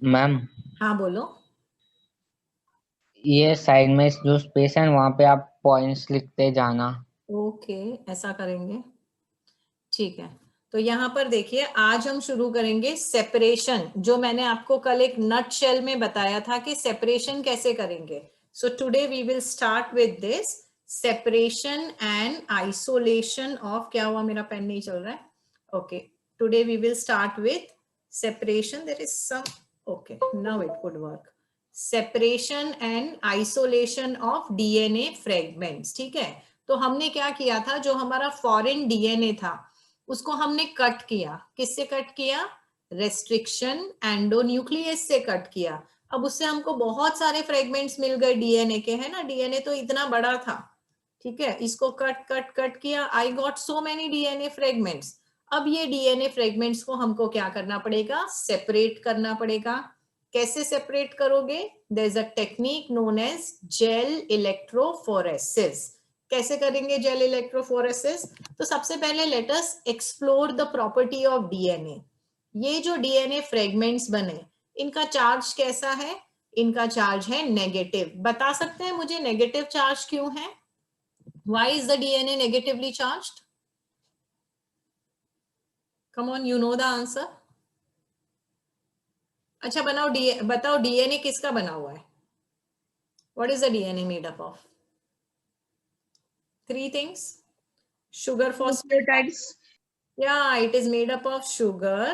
Ma'am, हाँ बोलो। ये साइड में जो स्पेस है वहां पे आप पॉइंट्स लिखते जाना। ओके, ऐसा करेंगे, ठीक है। तो यहाँ पर देखिए, आज हम शुरू करेंगे सेपरेशन, जो मैंने आपको कल एक नट शेल में बताया था कि सेपरेशन कैसे करेंगे। So today we will start with this separation and isolation of, क्या हुआ मेरा पेन नहीं चल रहा है, okay. Today we will start with separation, there is some, okay now it could work. Separation and isolation of DNA fragments, ठीक है। तो हमने क्या किया था, जो हमारा फॉरेन डीएनए था उसको हमने कट किया, किससे कट किया, रेस्ट्रिक्शन एंडोन्यूक्लियस से कट किया। अब उससे हमको बहुत सारे फ्रेगमेंट्स मिल गए डीएनए के, है ना, डीएनए तो इतना बड़ा था, ठीक है। इसको कट कट कट किया, I got so many DNA fragments. अब ये डीएनए फ्रेगमेंट्स को हमको क्या करना पड़ेगा, सेपरेट करना पड़ेगा। कैसे सेपरेट करोगे, there is a technique known as gel electrophoresis. कैसे करेंगे जेल इलेक्ट्रोफोरेसिस, तो सबसे पहले let us explore the property of DNA. ये जो डीएनए फ्रेगमेंट्स बने, इनका चार्ज कैसा है, इनका चार्ज है नेगेटिव। बता सकते हैं मुझे नेगेटिव चार्ज क्यों है, why is the DNA negatively charged, come on, you know the answer. अच्छा बताओ डीएनए किसका बना हुआ है, what is the DNA made up of, three things, sugar phosphate, nucleotides. yeah, it is made up of sugar,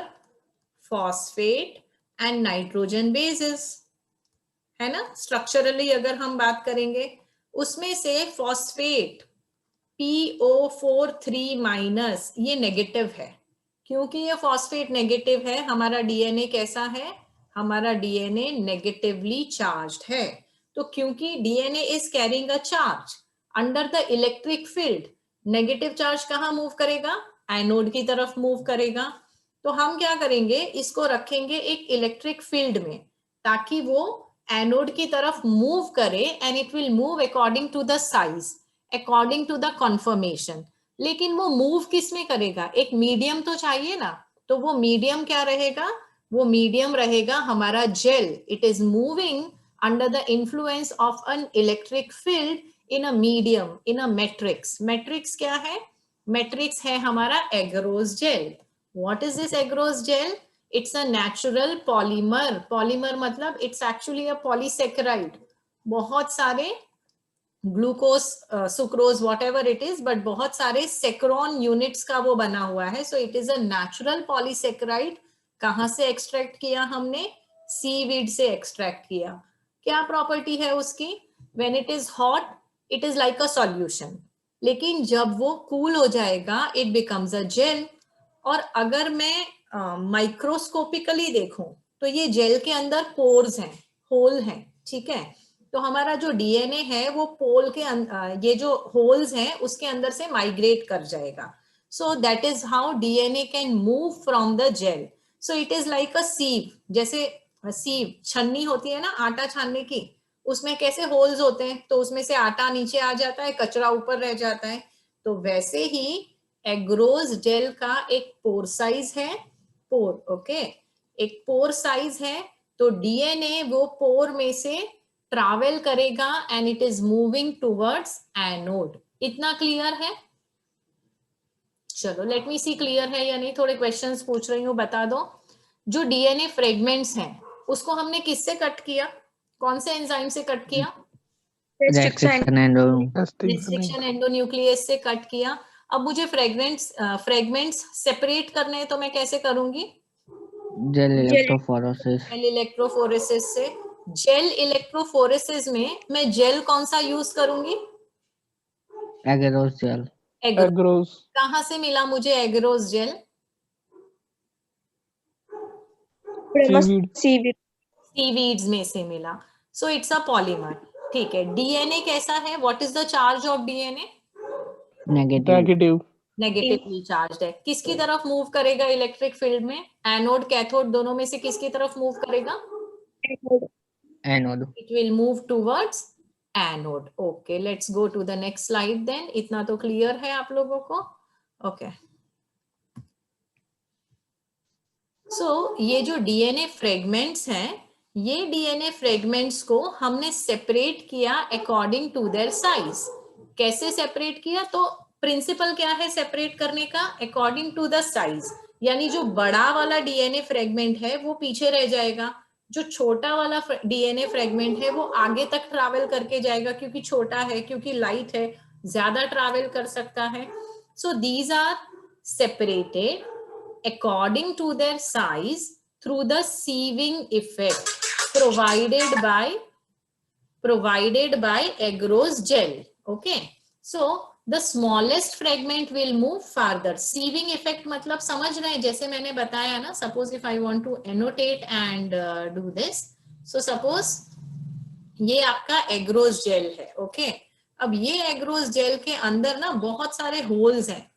phosphate and nitrogen bases, है ना। Structurally अगर हम बात करेंगे, उसमें से फॉस्फेट PO4 माइनस ये नेगेटिव है। क्योंकि ये फॉस्फेट नेगेटिव है, हमारा डीएनए कैसा है, हमारा डीएनए नेगेटिवली चार्ज्ड है। तो क्योंकि DNA is carrying a charge under the electric field, negative charge कहाँ मूव करेगा, एनोड की तरफ मूव करेगा। तो हम क्या करेंगे, इसको रखेंगे एक इलेक्ट्रिक फील्ड में, ताकि वो एनोड की तरफ मूव करे, and it will move according to the size, according to the conformation. लेकिन वो मूव किस में करेगा, एक मीडियम तो चाहिए ना। तो वो मीडियम क्या रहेगा, वो मीडियम रहेगा हमारा gel. It is moving under the influence of an electric field in a medium, in a matrix. Matrix क्या है, मैट्रिक्स है हमारा agarose gel. What is this agarose gel, it's a natural polymer. Polymer मतलब it's actually a polysaccharide, बहुत सारे glucose, sucrose, whatever it is, but बहुत सारे सेक्रोन यूनिट्स का वो बना हुआ है। So it is a natural polysaccharide. कहाँ से एक्सट्रैक्ट किया हमने, सीवीड से एक्सट्रैक्ट किया। क्या प्रॉपर्टी है उसकी, when it is hot it is like a solution, लेकिन जब वो कूल हो जाएगा इट बिकम्स अ जेल। और अगर मैं माइक्रोस्कोपिकली देखूं, तो ये जेल के अंदर पोर्स हैं, होल हैं, ठीक है। तो हमारा जो डीएनए है वो पोल के ये जो होल्स हैं उसके अंदर से माइग्रेट कर जाएगा। So that is how DNA can move from the gel. So it is like a sieve, जैसे सीव छन्नी होती है ना आटा छानने की, उसमें कैसे होल्स होते हैं, तो उसमें से आटा नीचे आ जाता है, कचरा ऊपर रह जाता है। तो वैसे ही एग्रोस जेल का एक पोर साइज है, पोर, ओके, एक पोर साइज है। तो डीएनए वो पोर में से ट्रैवल करेगा and it is moving towards anode. इतना क्लियर है, चलो लेट मी सी क्लियर है या नहीं, थोड़े क्वेश्चंस पूछ रही हूँ, बता दो। जो डीएनए फ्रेगमेंट्स हैं उसको हमने किससे कट किया, कौन से एंजाइम से कट किया, restriction. Restriction and restriction endonuclease से कट किया। अब मुझे फ्रेगमेंट्स सेपरेट करने हैं, तो मैं कैसे करूंगी, gel gel. Electrophoresis. Gel electrophoresis से। जेल इलेक्ट्रोफोरेसिस में मैं जेल कौन सा यूज करूंगी, एगेरोस जेल। एग्रो। एग्रोस। कहाँ से मिला मुझे agarose gel, seaweed. Seaweed. Seaweeds में से मिला। सो इट्स अ पॉलीमर, ठीक है। डीएनए कैसा है, what is the charge of DNA, negative. Negative. Negatively charge है। किसकी तरफ मूव करेगा इलेक्ट्रिक फील्ड में, एनोड कैथोड दोनों में से किसकी तरफ मूव करेगा, anode. it will move towards anode. Okay, let's go to the next slide then. इतना तो clear है आप लोगों को, okay. सो ये जो डीएनए फ्रेगमेंट्स हैं, ये डीएनए फ्रेगमेंट्स को हमने सेपरेट किया अकॉर्डिंग टू देयर साइज। कैसे सेपरेट किया? तो प्रिंसिपल क्या है सेपरेट करने का? According to the size. यानी जो बड़ा वाला डीएनए फ्रेगमेंट है वो पीछे रह जाएगा, जो छोटा वाला डीएनए फ्रेगमेंट है वो आगे तक ट्रैवल करके जाएगा, क्योंकि छोटा है, क्योंकि लाइट है, ज्यादा ट्रैवल कर सकता है। So these are separated according to their size through the sieving effect provided by agarose gel. Okay, so the smallest fragment will move further. Sieving effect मतलब समझ रहे हैं? जैसे मैंने बताया ना, suppose if I want to annotate and do this, so suppose ये आपका एग्रोस जेल है। ओके, अब ये एग्रोस जेल के अंदर ना बहुत सारे होल्स हैं,